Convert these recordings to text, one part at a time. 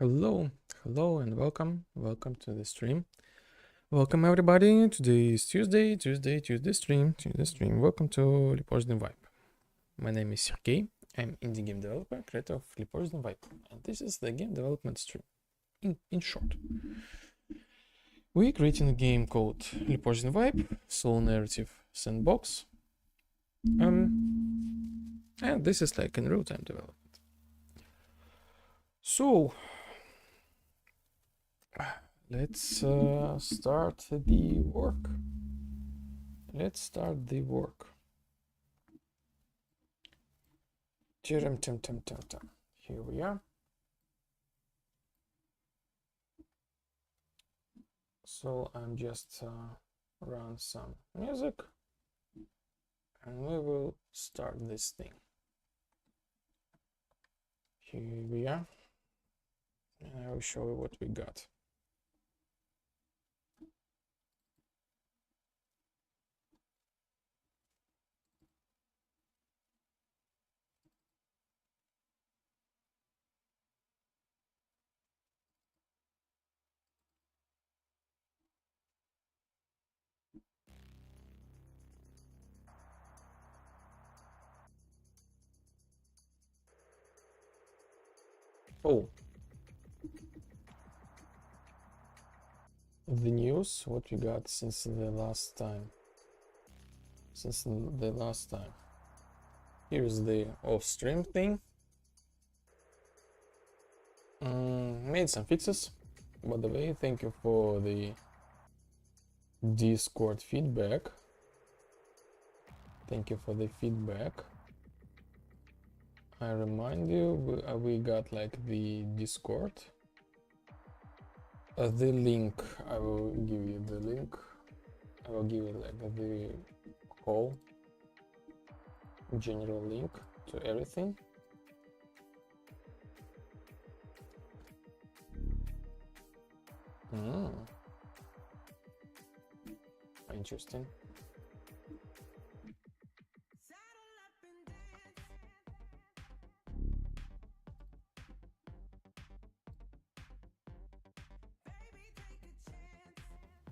Hello, hello, and welcome to the stream. Welcome everybody. Today is Tuesday stream. Welcome to Lipožny Vibe. My name is Sergey. I'm indie game developer, creator of Lipožny Vibe, and this is the game development stream. In short, we're creating a game called Lipožny Vibe, solo narrative sandbox. And this is like in real-time development. So let's start the work. Here we are. So I'm just run some music and we will start this thing. Here we are. And I will show you what we got. Oh, the news, what we got since the last time. Here's the off-stream thing. Made some fixes. By the way, thank you for the Discord feedback. Thank you for the feedback. I remind you, we got like the Discord. The link, I will give you the link. I will give you like the whole general link to everything. Interesting.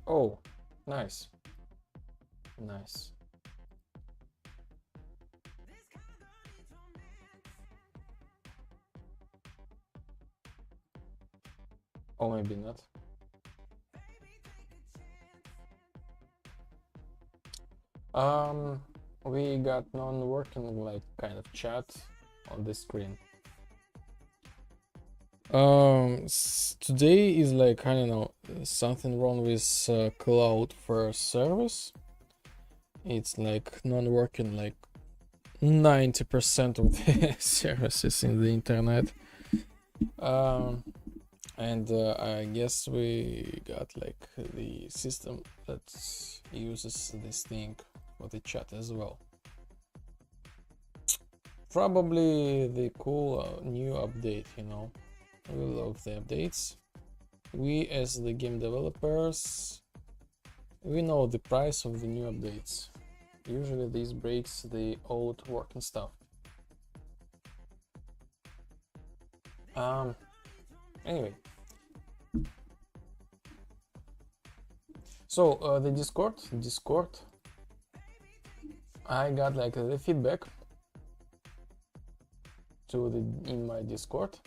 Oh, nice. Nice. Or maybe not. We got non-working like kind of chat on the screen. Today is like, I don't know, something wrong with cloud first service. It's like non-working like 90% of the services in the internet. And I guess we got like the system that uses this thing for the chat as well. Probably the cool new update, you know. We love the updates. We as the game developers, we know the price of the new updates. Usually this breaks the old working stuff. Anyway. So the Discord, I got like the feedback in my Discord.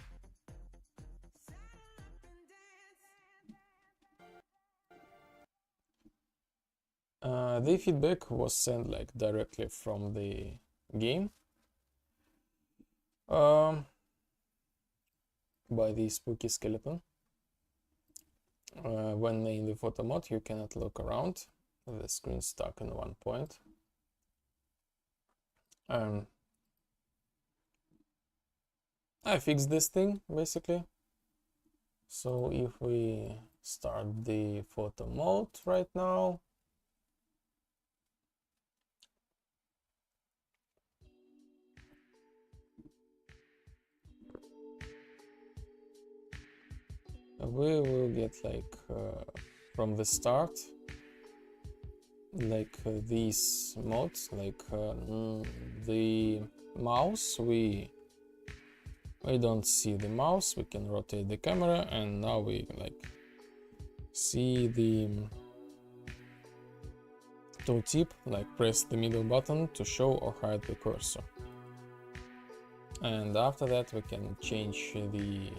The feedback was sent like directly from the game by the spooky skeleton. When in the photo mode you cannot look around, the screen's stuck in one point. I fixed this thing basically. So if we start the photo mode right now, we will get like from the start like these modes, like the mouse, we don't see the mouse, we can rotate the camera, and now we like see the tooltip, like press the middle button to show or hide the cursor, and after that we can change the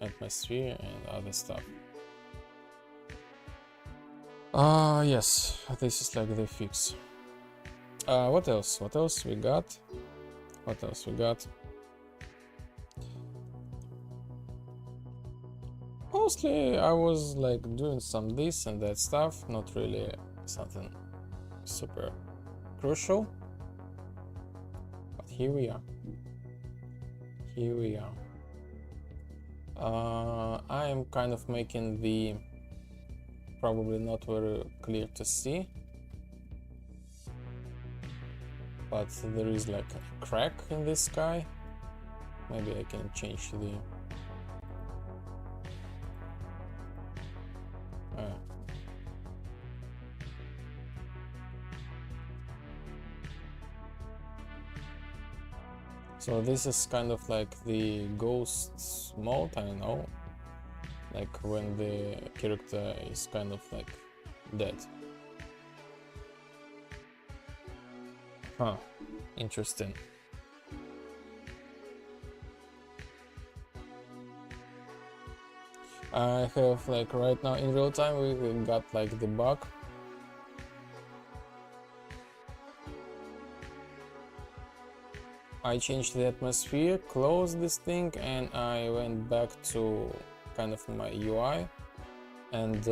atmosphere and other stuff. Yes, this is like the fix. What else we got? Mostly I was like doing some this and that stuff, not really something super crucial, but here we are. I am kind of making the probably not very clear to see, but there is like a crack in this sky. Maybe I can change the so this is kind of like the ghost mode, I don't know, like when the character is kind of like dead. Interesting. I have like right now in real time we got like the bug. I changed the atmosphere, closed this thing, and I went back to kind of my UI, and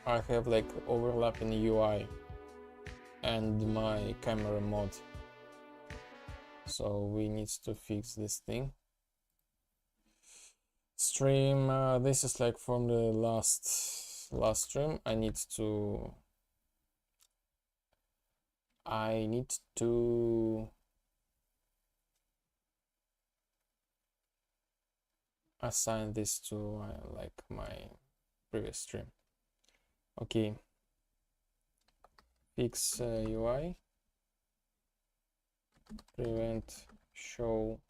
I have like overlap in UI and my camera mode. So we need to fix this thing. Stream, this is like from the last stream. I need to assign this to like my previous stream. Okay, fix UI, prevent show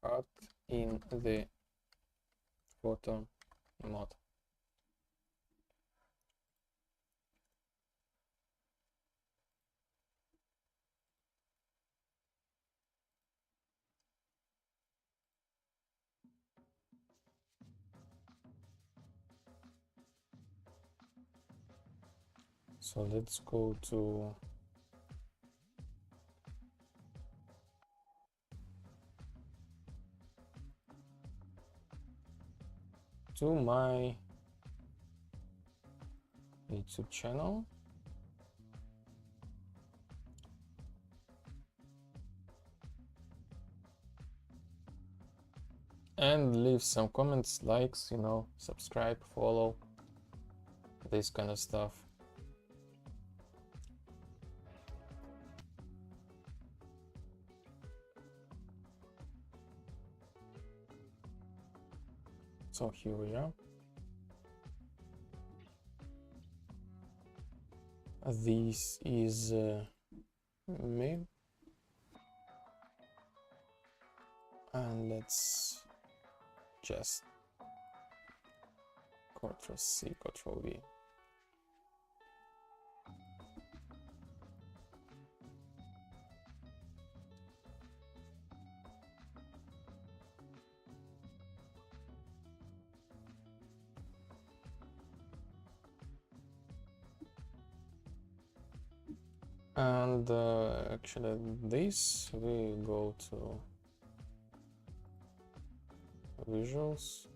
cut in the photo mode. So let's go to my YouTube channel. And leave some comments, likes, you know, subscribe, follow, this kind of stuff. So here we are. This is me. And let's just Ctrl-C, Ctrl-V. And actually this, we go to visuals.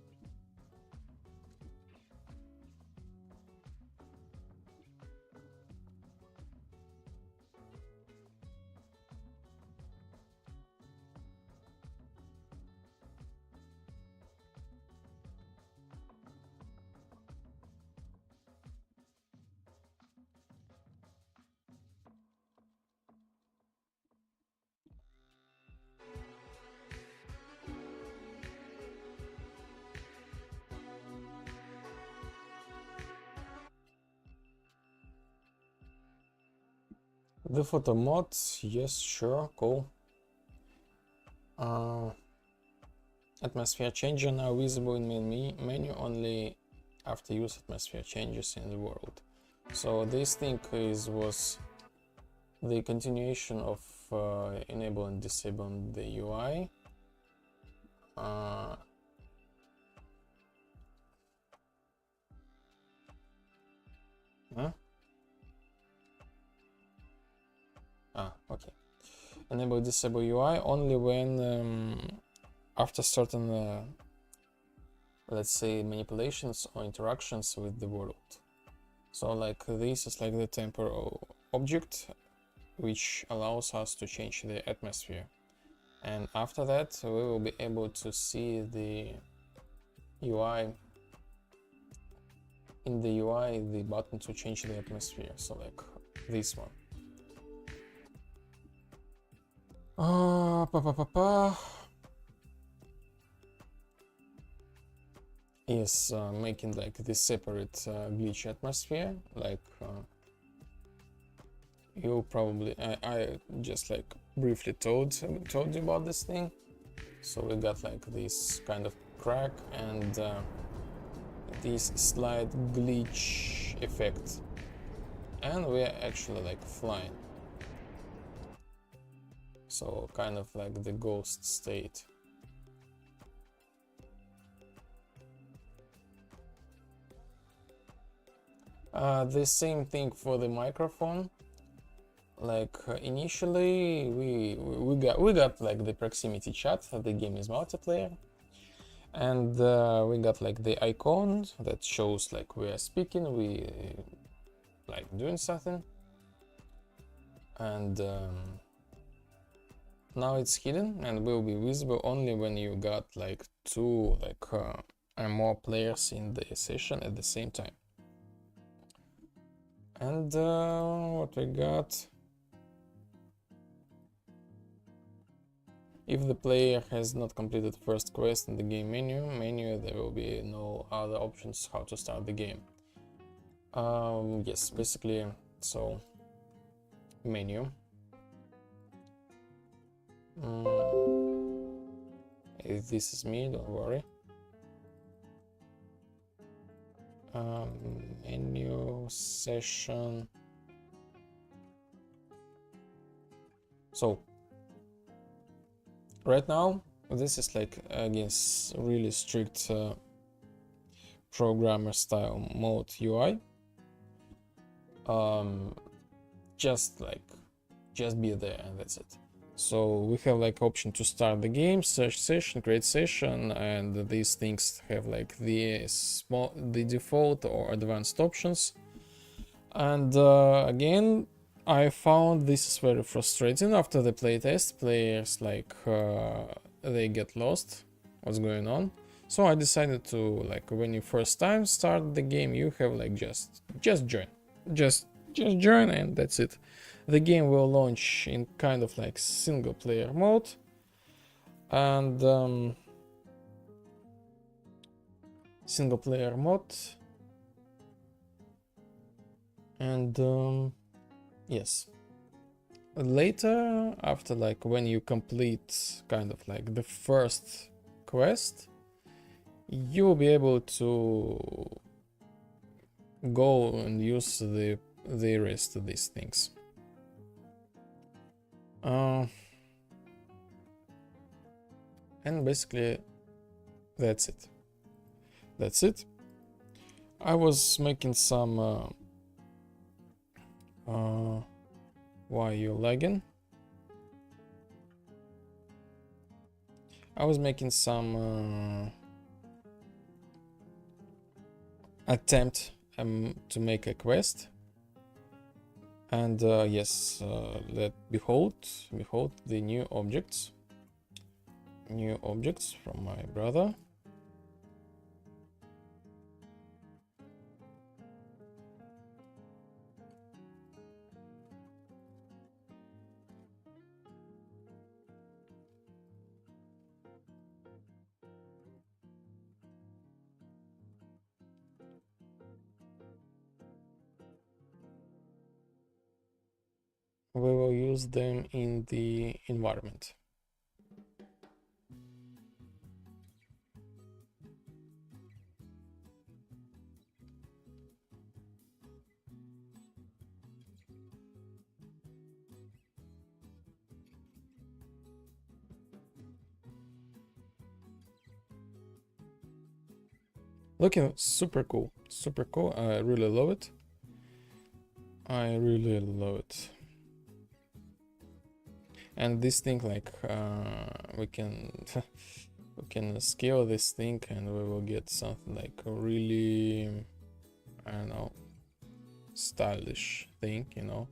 The photo mod, yes, sure, cool. Atmosphere changer now visible in main menu only after use atmosphere changes in the world. So this thing was the continuation of enable and disable the UI. Huh? Okay. Enable disable UI only when after certain let's say manipulations or interactions with the world. So like this is like the temporal object which allows us to change the atmosphere, and after that we will be able to see the UI in the UI the button to change the atmosphere, so like this one. Is making like this separate glitch atmosphere, like you probably I just like briefly told you about this thing. So we got like this kind of crack and this slight glitch effect, and we're actually like flying, so kind of like the ghost state. The same thing for the microphone. Like initially we got like the proximity chat. The game is multiplayer, and we got like the icon that shows like we are speaking, we like doing something, and now it's hidden and will be visible only when you got like two and more players in the session at the same time. And what we got, if the player has not completed first quest in the game menu, there will be no other options how to start the game. Yes, basically, so menu. If this is me, don't worry. Menu, session. So right now this is like against really strict programmer style mode UI. Just be there and that's it. So we have like option to start the game, search session, create session, and these things have like the default or advanced options. And again, I found this is very frustrating. After the playtest, players like they get lost what's going on. So I decided to, like, when you first time start the game, you have like just join, just join, and that's it. The game will launch in kind of like single player mode, and single player mode, and yes, later, after like when you complete kind of like the first quest, you will be able to go and use the rest of these things. And basically that's it. I was making some why you lagging? I was making some attempt to make a quest, and yes, behold the new objects from my brother. We will use them in the environment. Looking super cool. I really love it. And this thing, like, we can scale this thing and we will get something like a really, I don't know, stylish thing, you know,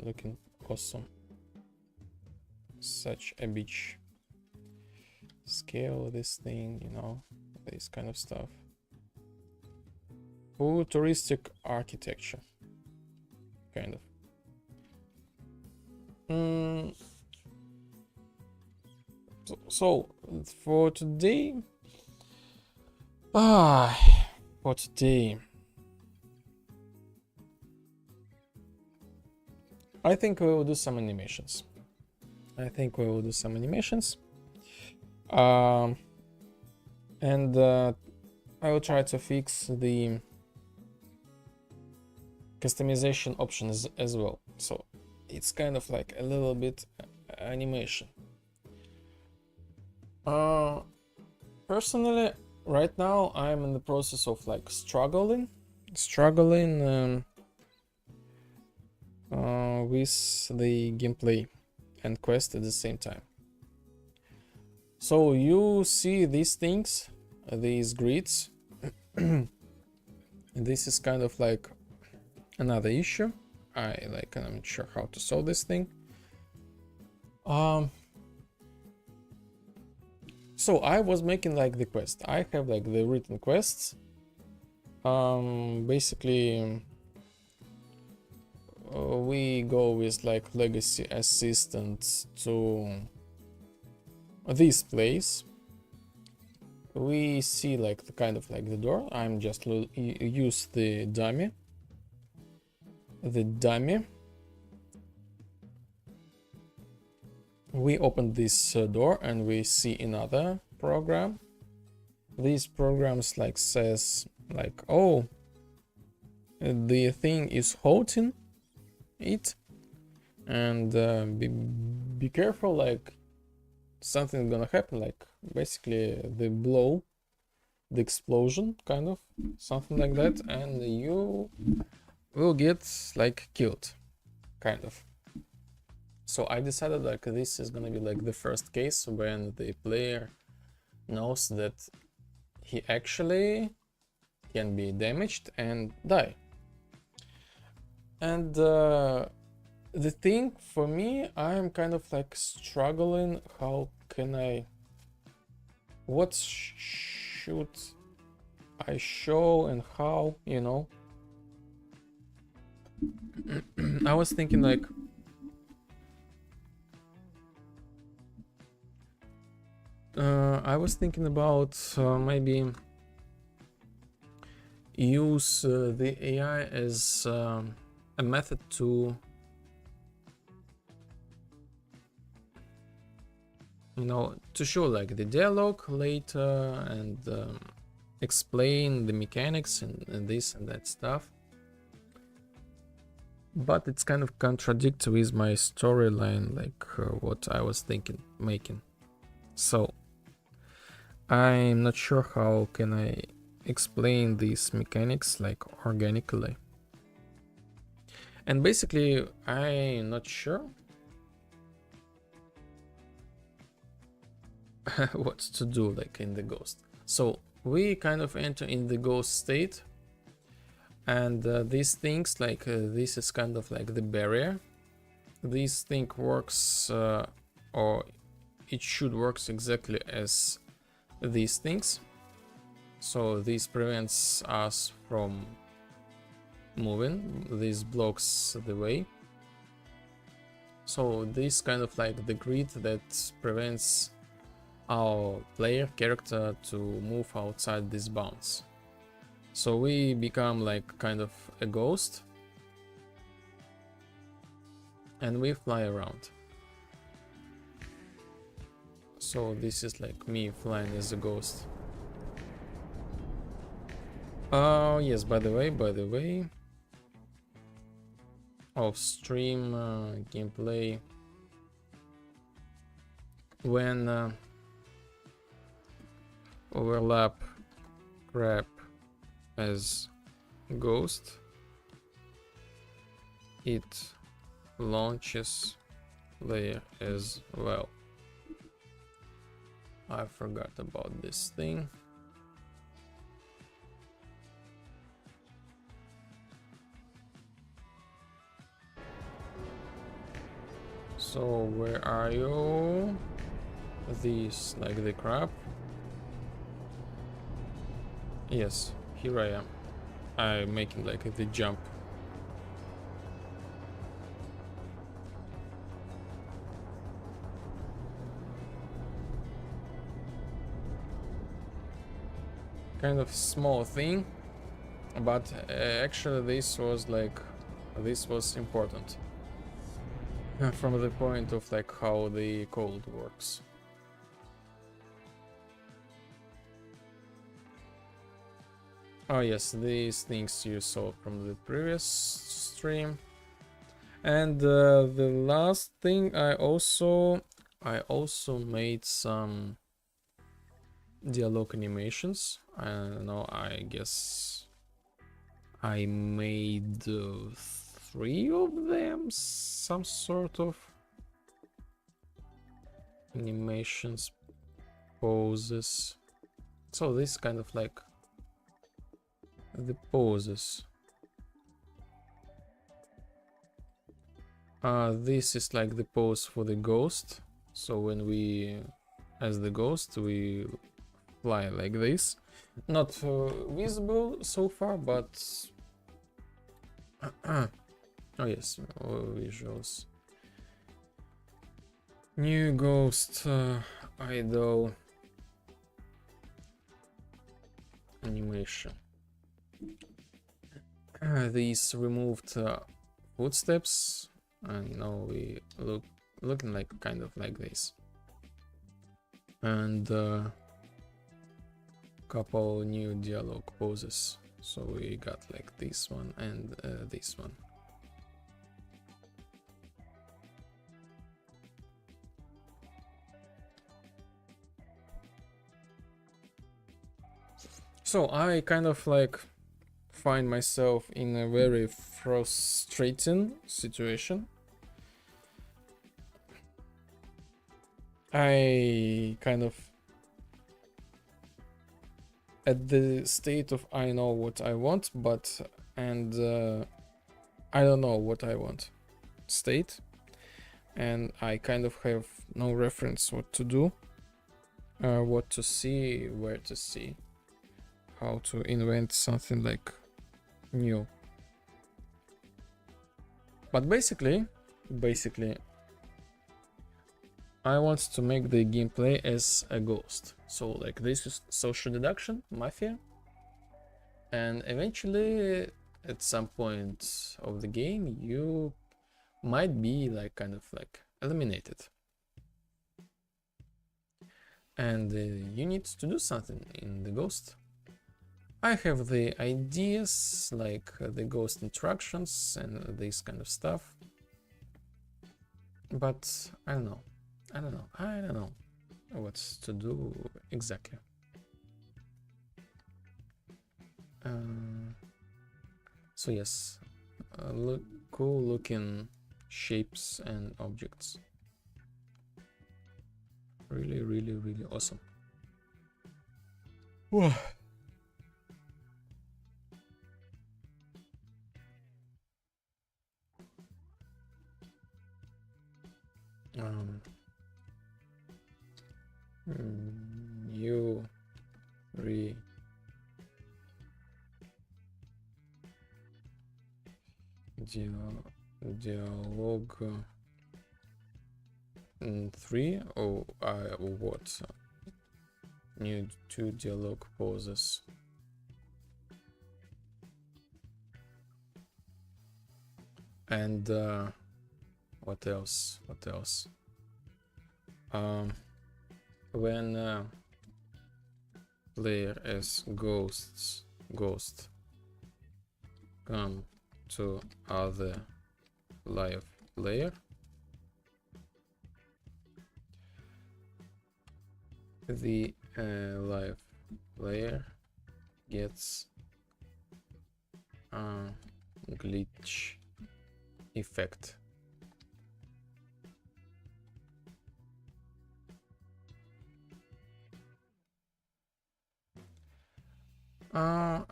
looking awesome. Such a beach. Scale this thing, you know, this kind of stuff. Futuristic architecture, kind of. So for today, I think we will do some animations. And I will try to fix the customization options as well. So it's kind of like a little bit animation. Personally, Right now I'm in the process of like struggling with the gameplay and quest at the same time. So you see these things, these grids. This is kind of like another issue. I'm not sure how to solve this thing. So I was making like the quest. I have like the written quests. Basically, we go with like legacy assistant to this place. We see like the kind of like the door. I'm just use the dummy. We open this door and we see another program. These programs like says like, oh, the thing is holding it, and be careful, like something's gonna happen, like basically the explosion, kind of something like that, and you will get like killed, kind of. So I decided like this is gonna be like the first case when the player knows that he actually can be damaged and die. And the thing for me, I'm kind of like struggling. How can I? What should I show and how? You know, I was thinking like. I was thinking about maybe use the AI as a method to, you know, to show like the dialogue later and explain the mechanics and this and that stuff. But it's kind of contradict with my storyline, like what I was thinking making. So I'm not sure how can I explain these mechanics like organically. And basically I'm not sure what to do like in the ghost. So we kind of enter in the ghost state, and these things like this is kind of like the barrier. This thing works or it should works exactly as these things. So this prevents us from moving. This blocks the way. So this kind of like the grid that prevents our player character to move outside these bounds. So we become like kind of a ghost and we fly around. So this is like me flying as a ghost. Oh yes, by the way, off stream gameplay, when overlap crap as ghost, it launches player as well. I forgot about this thing. So where are you? These like the crap. Yes, here I am. I'm making like the jump. Kind of small thing, but actually this was important from the point of like how the code works. Oh yes, these things you saw from the previous stream. And the last thing I also made some dialogue animations. I don't know, I guess I made 3 of them, some sort of animations, poses. So this kind of like the poses. This is like the pose for the ghost. So when we, as the ghost, we fly like this. Not visible so far, but oh yes, visuals. New ghost idol animation. These removed footsteps, and now we looking like kind of like this, and couple new dialogue poses. So we got like this one and this one. So I kind of like find myself in a very frustrating situation. I kind of at the state of I know what I want, but and I don't know what I want state, and I kind of have no reference what to do, what to see, where to see, how to invent something like new. But basically I want to make the gameplay as a ghost. So like this is social deduction, mafia, and eventually at some point of the game you might be like kind of like eliminated, and you need to do something in the ghost. I have the ideas like the ghost interactions and this kind of stuff, but I don't know what to do exactly. So yes, cool looking shapes and objects. Really awesome. Whoa. New dialogue 3 or what? New 2 dialogue poses. And what else? When player as ghost come to other live player, the live player gets a glitch effect.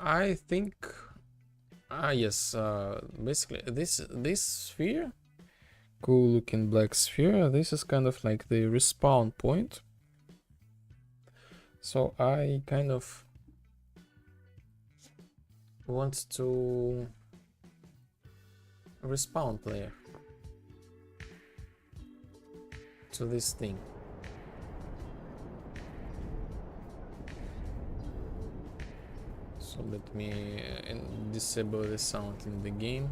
I think yes, basically this sphere, cool looking black sphere, this is kind of like the respawn point. So I kind of want to respawn player to this thing. So let me disable the sound in the game.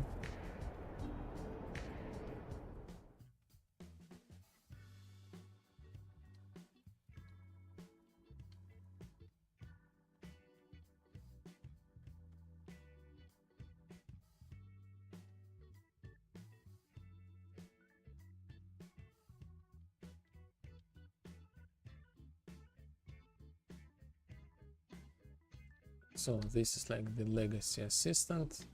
So this is like the legacy assistant.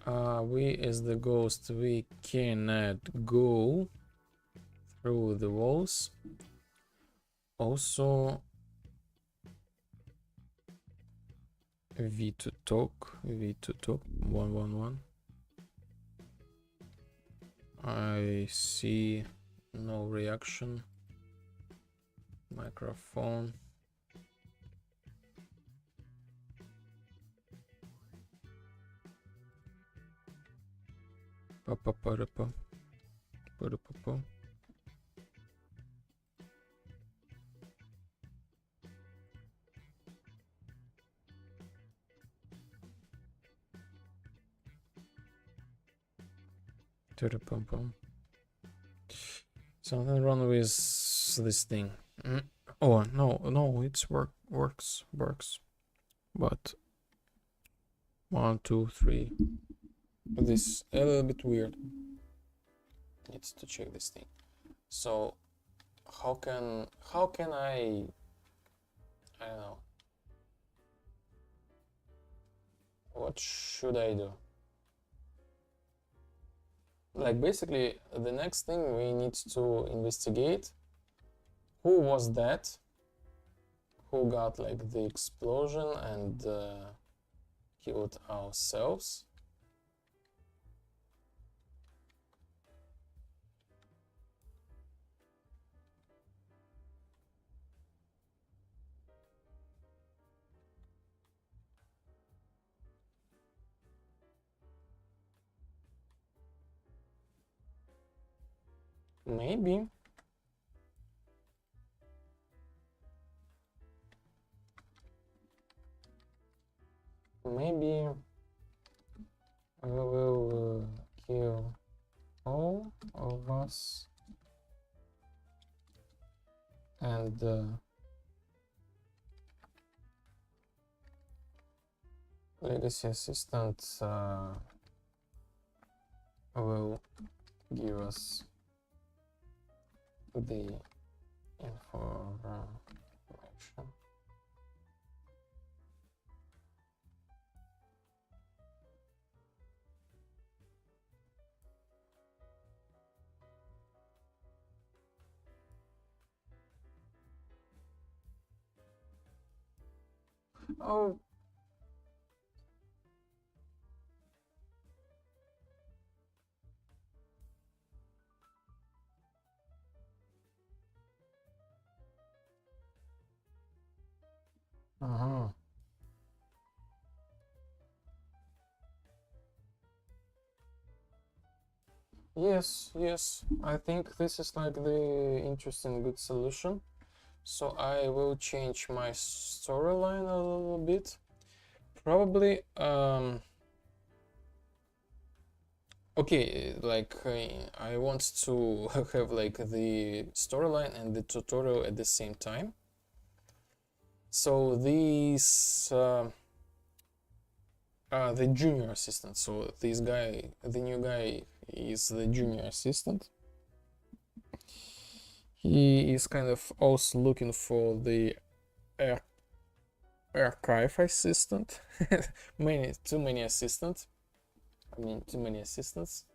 We as the ghost, we cannot go through the walls. Also, V to talk, 111. I see no reaction. Microphone. Pa-pa-pa-da-pa. Pa-da-pa-pa. Ta-da-pum-pum. Something wrong with this thing. Oh no, it's works. But 1, 2, 3. This a little bit weird. Needs to check this thing. So how can I don't know. What should I do? Like basically the next thing we need to investigate who was that, who got like the explosion and killed ourselves. Maybe. Maybe we will kill all of us and legacy assistant will give us the information. Oh. Uh-huh. Yes, I think this is like the interesting good solution. So I will change my storyline a little bit. Probably okay, like I want to have like the storyline and the tutorial at the same time. So these the junior assistant. So this guy, the new guy, is the junior assistant. He is kind of also looking for the archive assistant. Too many assistants. I mean, too many assistants.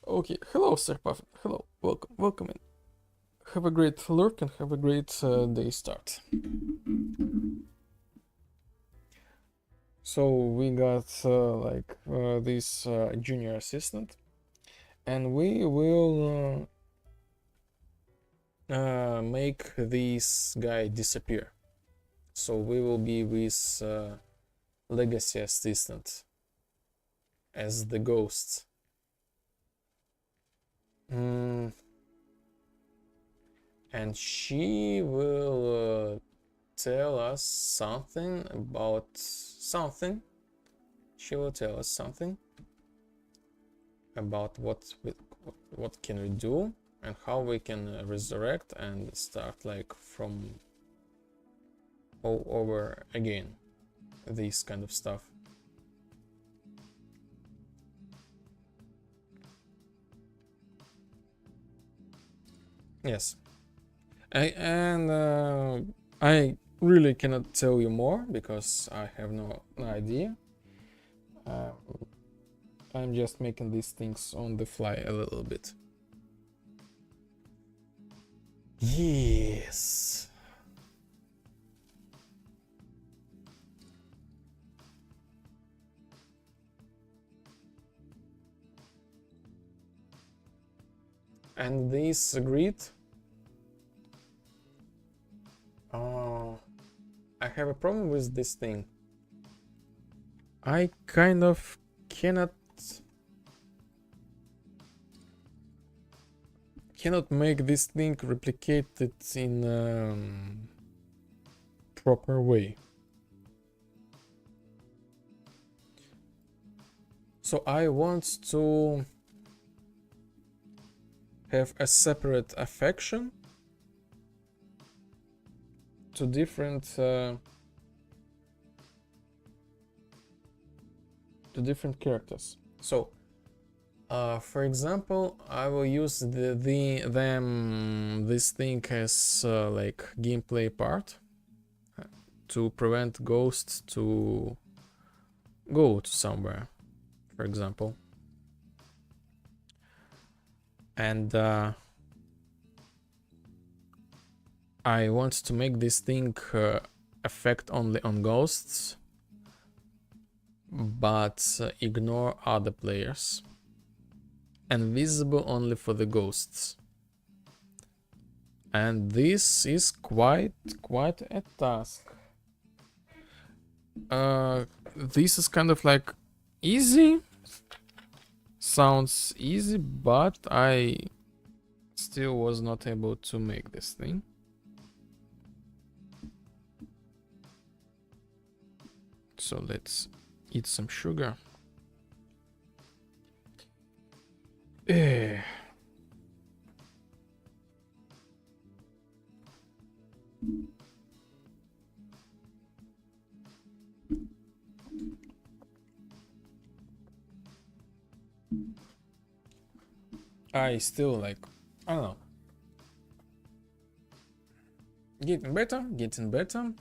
Okay, hello, Sir Puffin. Hello, welcome in. Have a great lurk and have a great day start. So we got this junior assistant, and we will make this guy disappear. So we will be with legacy assistant as the ghost. And she will tell us something about something. She will tell us something about what can we do and how we can resurrect and start like from all over again. This kind of stuff. Yes. I really cannot tell you more because I have no idea. Um, I'm just making these things on the fly a little bit. Yes. And this grid, I have a problem with this thing. I kind of cannot make this thing replicated in proper way. So I want to have a separate affection to different characters. So for example, I will use this thing as like gameplay part to prevent ghosts to go to somewhere, for example. And I want to make this thing affect only on ghosts, but ignore other players. And visible only for the ghosts. And this is quite a task. This is kind of like easy. Sounds easy, but I still was not able to make this thing. So let's eat some sugar. I still like, I don't know. Getting better. Getting better.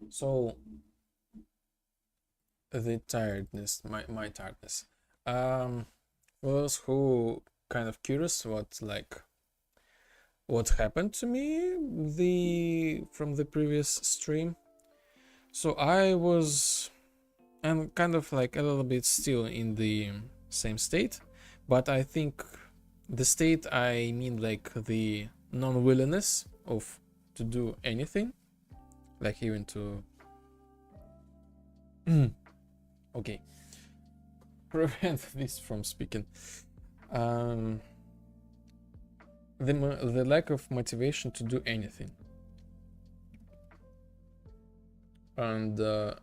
So the tiredness, my tiredness. For those who kind of curious what happened to me from the previous stream. So I'm kind of like a little bit still in the same state, but I think the state I mean like the non-willingness of to do anything, like even to okay, prevent this from speaking. The lack of motivation to do anything. And the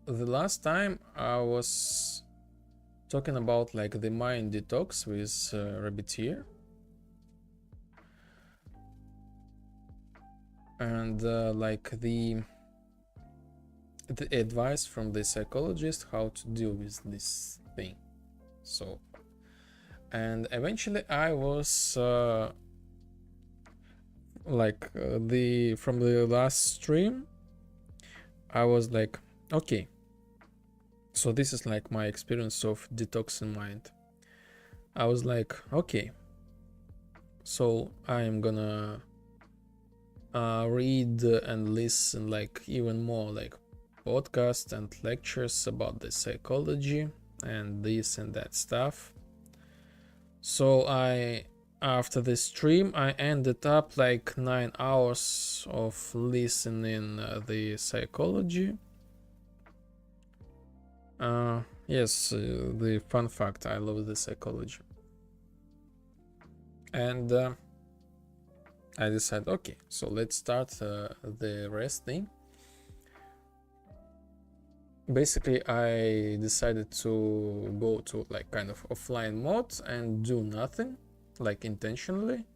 last time I was talking about like the mind detox with Rabbitier, and like the advice from the psychologist how to deal with this thing. So, and eventually I was from the last stream, I was like, okay, so this is like my experience of detoxing mind. I was like, okay, so I am gonna read and listen like even more like podcasts and lectures about the psychology and this and that stuff. So after the stream I ended up like 9 hours of listening the psychology. Yes, the fun fact, I love the psychology. And I decided, okay, so let's start the rest thing. Basically, I decided to go to like kind of offline mode and do nothing, like intentionally,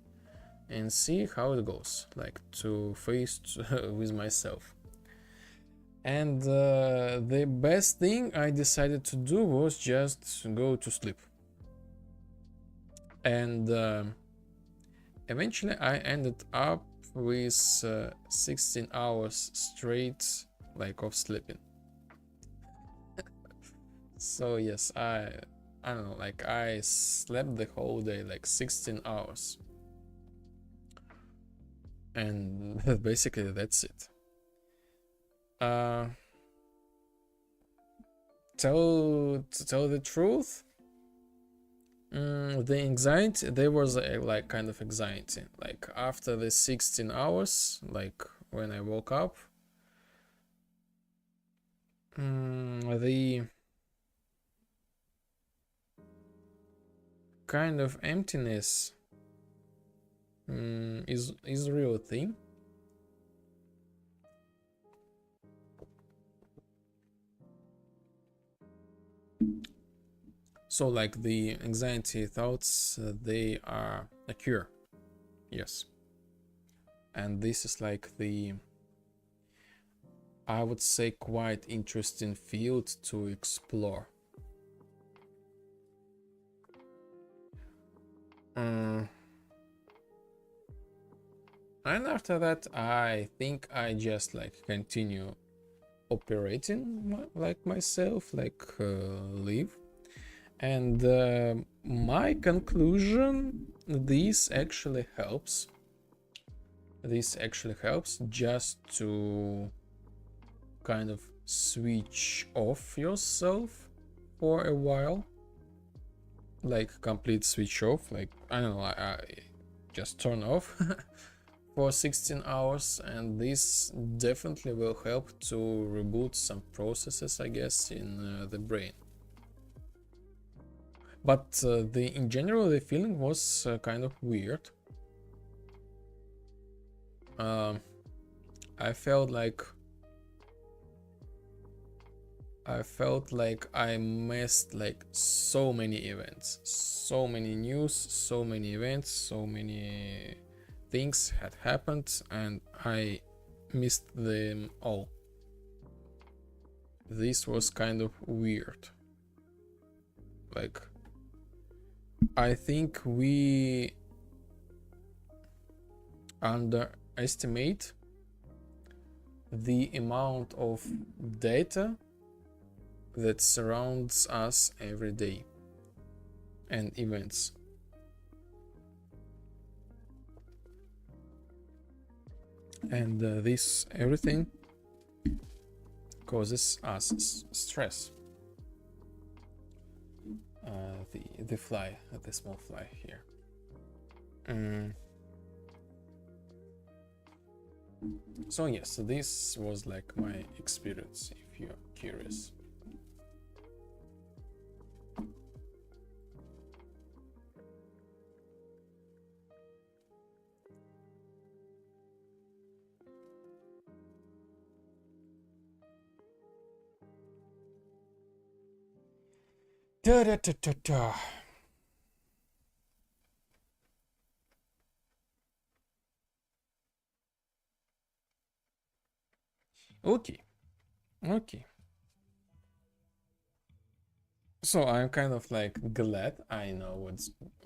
and see how it goes, like to face with myself. And the best thing I decided to do was just go to sleep. And eventually I ended up with 16 hours straight like of sleeping. So yes, I don't know, like I slept the whole day, like 16 hours. And basically that's it. To tell the truth, the anxiety, there was a like kind of anxiety, like after the 16 hours, like when I woke up, the kind of emptiness is a real thing. So like the anxiety thoughts, they are a cure. Yes. And this is like the, I would say, quite interesting field to explore. And after that, I think I just like continue operating like myself, like live. And my conclusion, this actually helps. This actually helps just to kind of switch off yourself for a while. Like complete switch off. Like, I don't know, I just turn off for 16 hours. And this definitely will help to reboot some processes, I guess, in the brain. But in general, the feeling was kind of weird. I felt like I missed like so many events, so many news, so many events, so many things had happened, and I missed them all. This was kind of weird. Like, I think we underestimate the amount of data that surrounds us every day and events. And this everything causes us stress. The fly, the small fly here. So yes, this was like my experience, if you're curious. Da, da, da, da, da. Okay. So I'm kind of like glad I know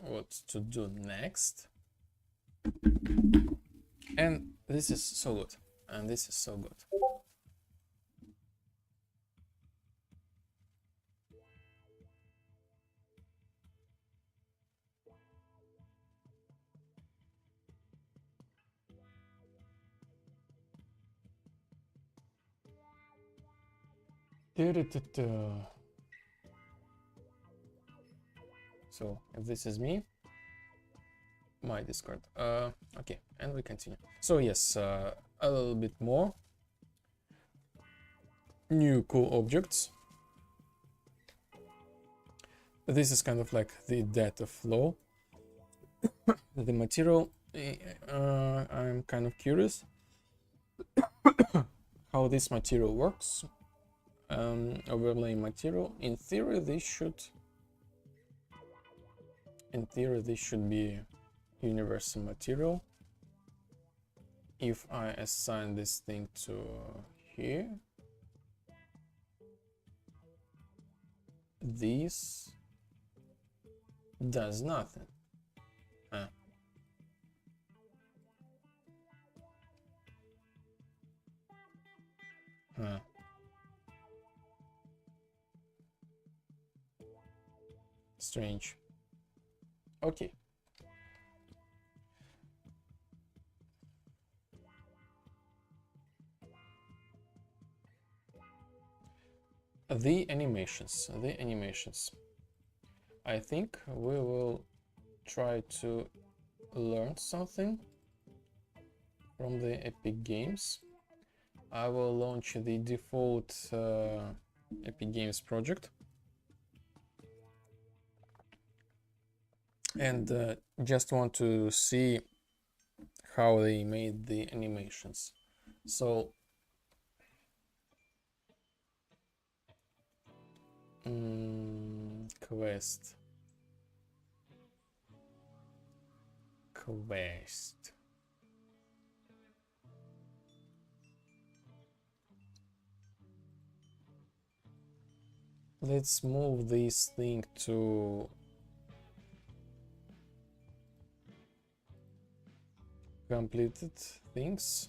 what to do next. And this is so good. And this is so good. So if this is me, my Discord. Okay, and we continue. So yes, a little bit more new cool objects. This is kind of like the data flow. The material, I'm kind of curious how this material works. Overlay material. In theory, this should be universal material. If I assign this thing to here, this does nothing. Huh. Huh. Strange. Okay. The animations. I think we will try to learn something from the Epic Games. I will launch the default Epic Games project and just want to see how they made the animations. So quest. Let's move this thing to completed things.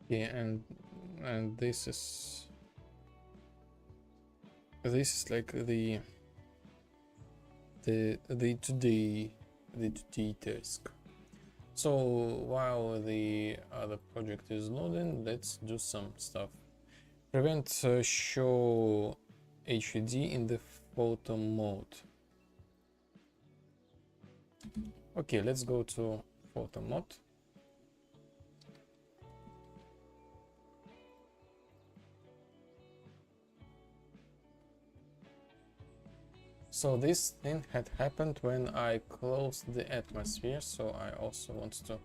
Yeah, and this is like the today task. So while the other project is loading, let's do some stuff. Prevent show HUD in the photo mode. Okay, let's go to photo mode. So this thing had happened when I closed the atmosphere, so I also want to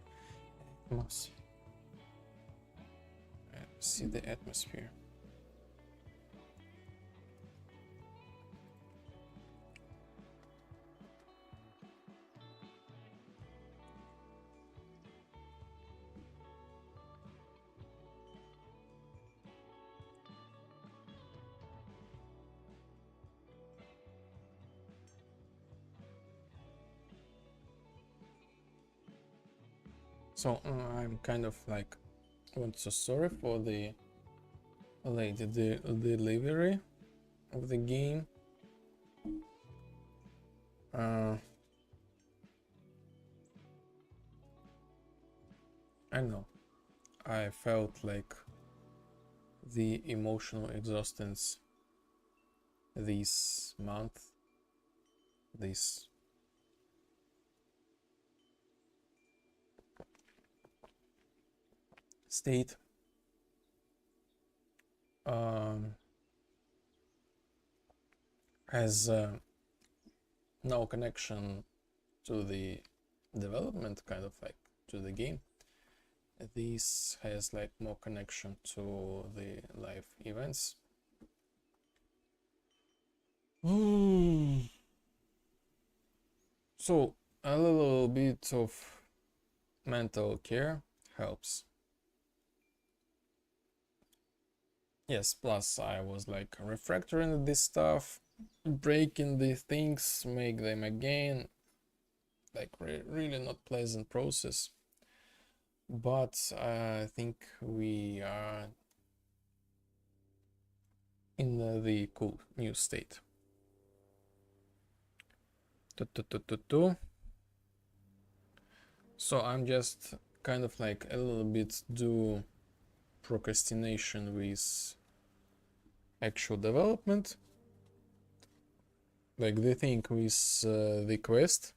see the atmosphere. So I'm kind of like so sorry for the late delivery of the game. I know I felt like the emotional exhaustions this month, this state has no connection to the development, kind of like to the game. This has like more connection to the live events. So a little bit of mental care helps. Yes, plus I was like refactoring this stuff, breaking these things, make them again, like really not pleasant process. But I think we are in the cool new state. So I'm just kind of like a little bit do procrastination with actual development, like the thing with the quest.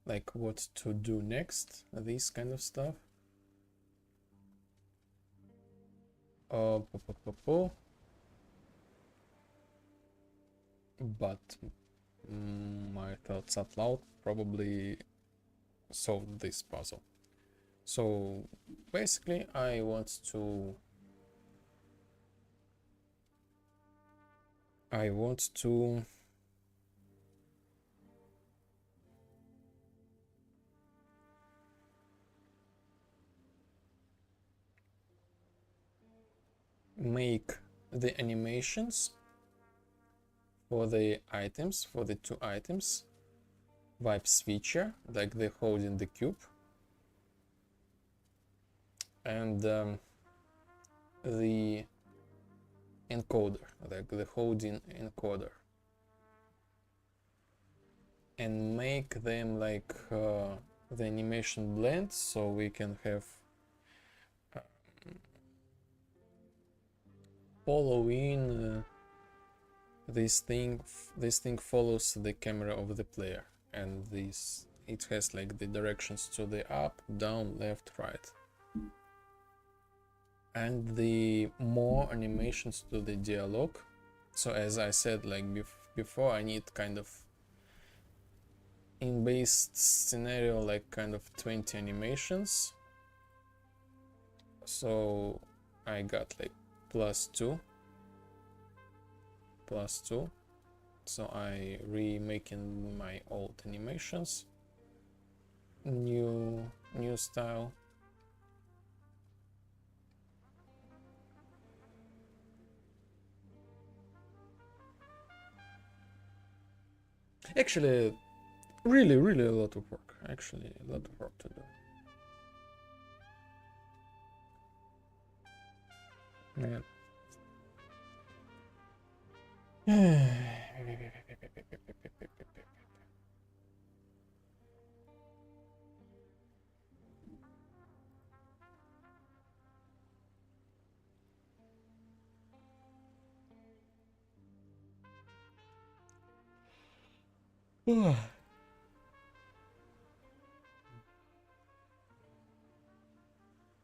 Like what to do next, this kind of stuff. But my thoughts out loud probably solved this puzzle. So basically I want to make the animations for the items, for the two items, vibe switcher, like the holding the cube, and the encoder, like the holding encoder, and make them like the animation blend, so we can have following this thing follows the camera of the player, and it has like the directions to the up, down, left, right, and the more animations to the dialogue. So as I said, like before, I need kind of in base scenario like kind of 20 animations, so I got like +2, so I remaking my old animations, new style. Actually, really a lot of work, actually a lot of work to do. Man.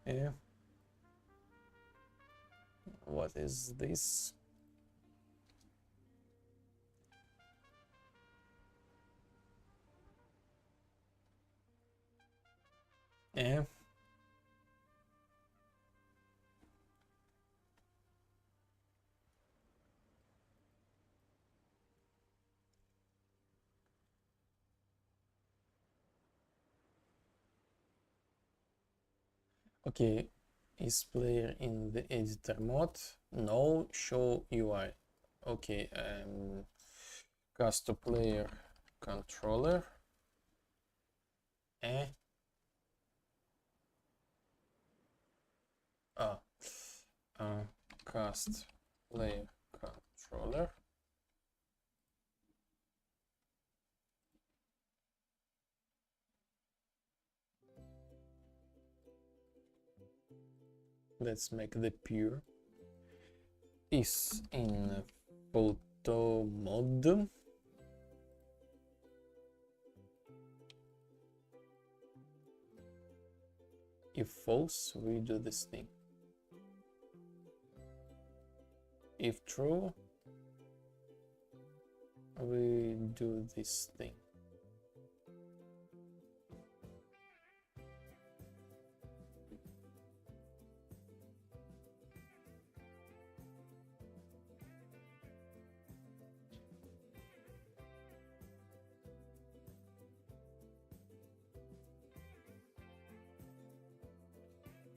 Yeah. What is this? Yeah. Okay, is player in the editor mode? No, show UI. Okay, custom player controller. Ah, cast player controller. Let's make the pure is in photo mode. If false, we do this thing. If true, we do this thing.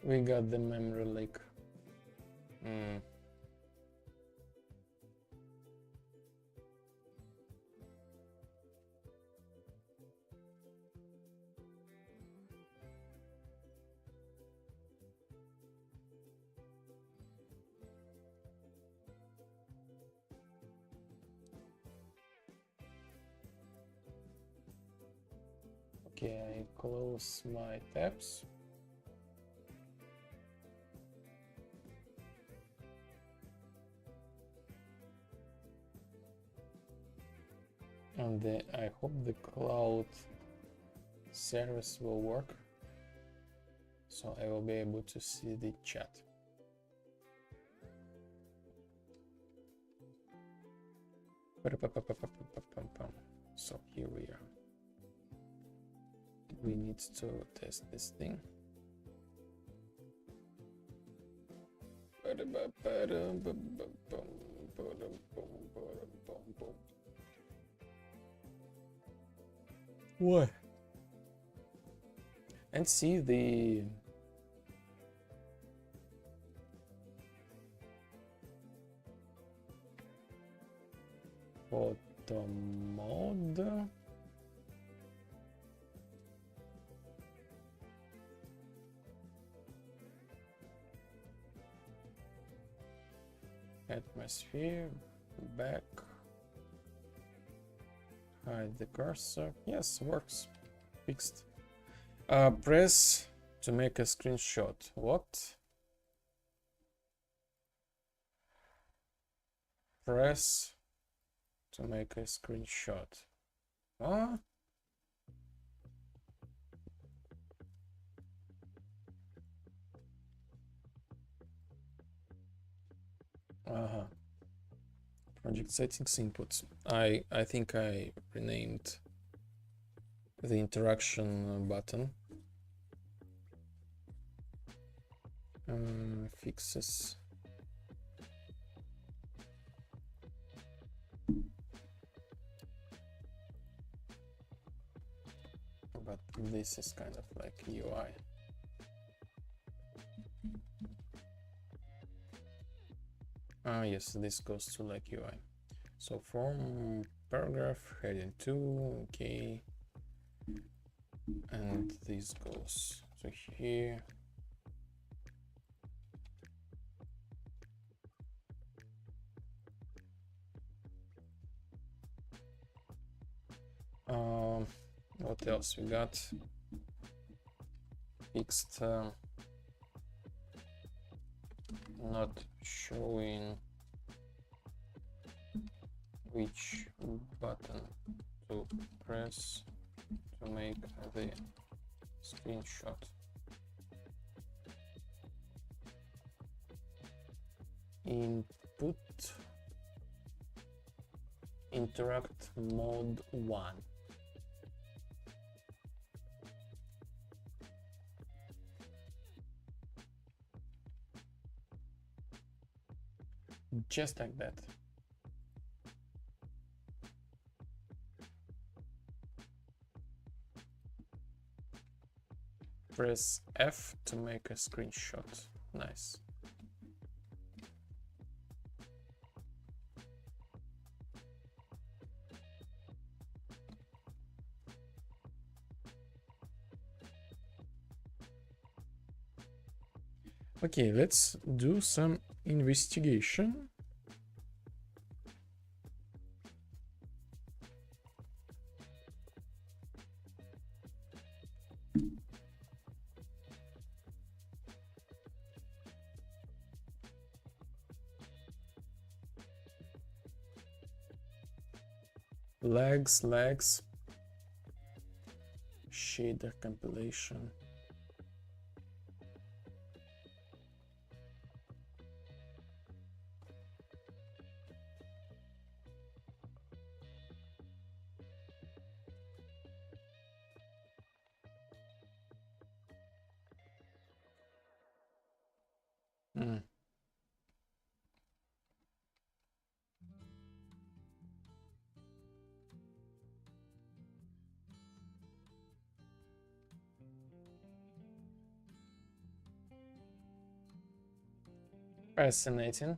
We got the memory leak. Okay, I close my tabs. And I hope the cloud service will work, so I will be able to see the chat. So here we are. We need to test this thing. What? And see the photo mode. Atmosphere, back, hide the cursor. Yes, works. Fixed. Press to make a screenshot. What? Press to make a screenshot. Huh? Project settings inputs. I think I renamed the interaction button. Fixes. But this is kind of like UI. Yes, this goes to like UI. So form paragraph heading 2, okay. And this goes to here. What else we got? Fixed not showing which button to press to make the screenshot. Input interact mode 1. Just like that. Press F to make a screenshot. Nice. Okay, let's do some investigation. Lags, shader compilation. Fascinating.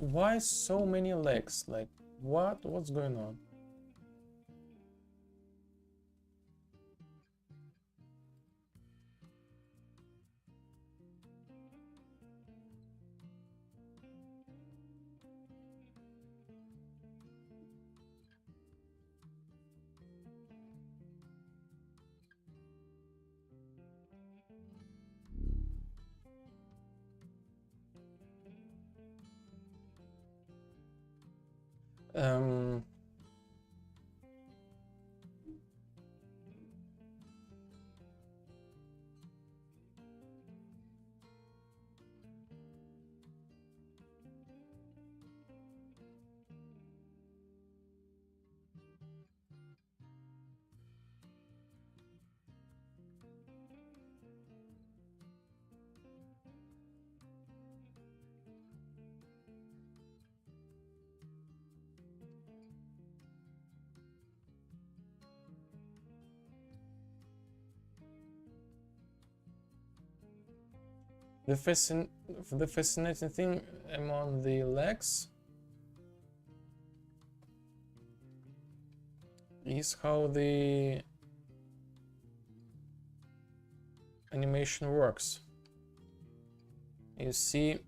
Why so many legs? Like, what's going on? Um, the fascinating thing among the legs is how the animation works. You see,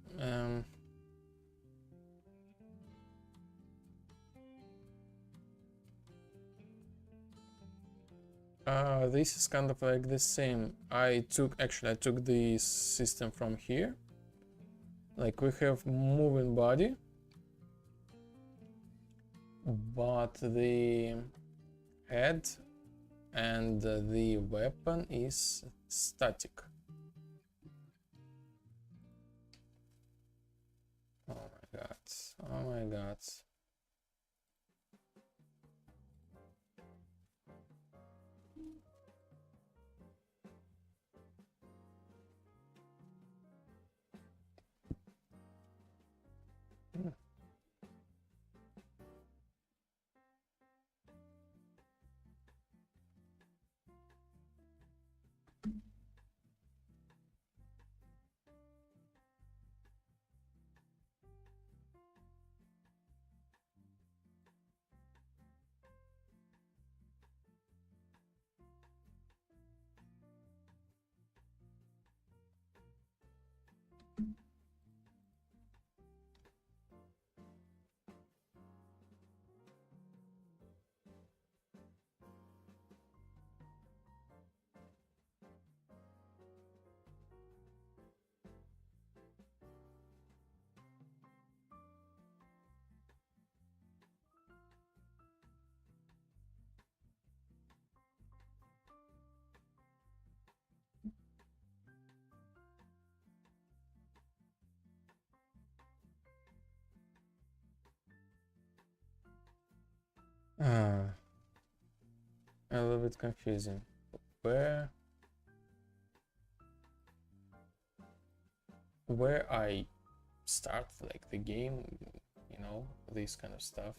this is kind of like the same. I took this system from here. Like we have moving body, but the head and the weapon is static. Oh my god, oh my god. A little bit confusing. Where I start like the game, you know, this kind of stuff.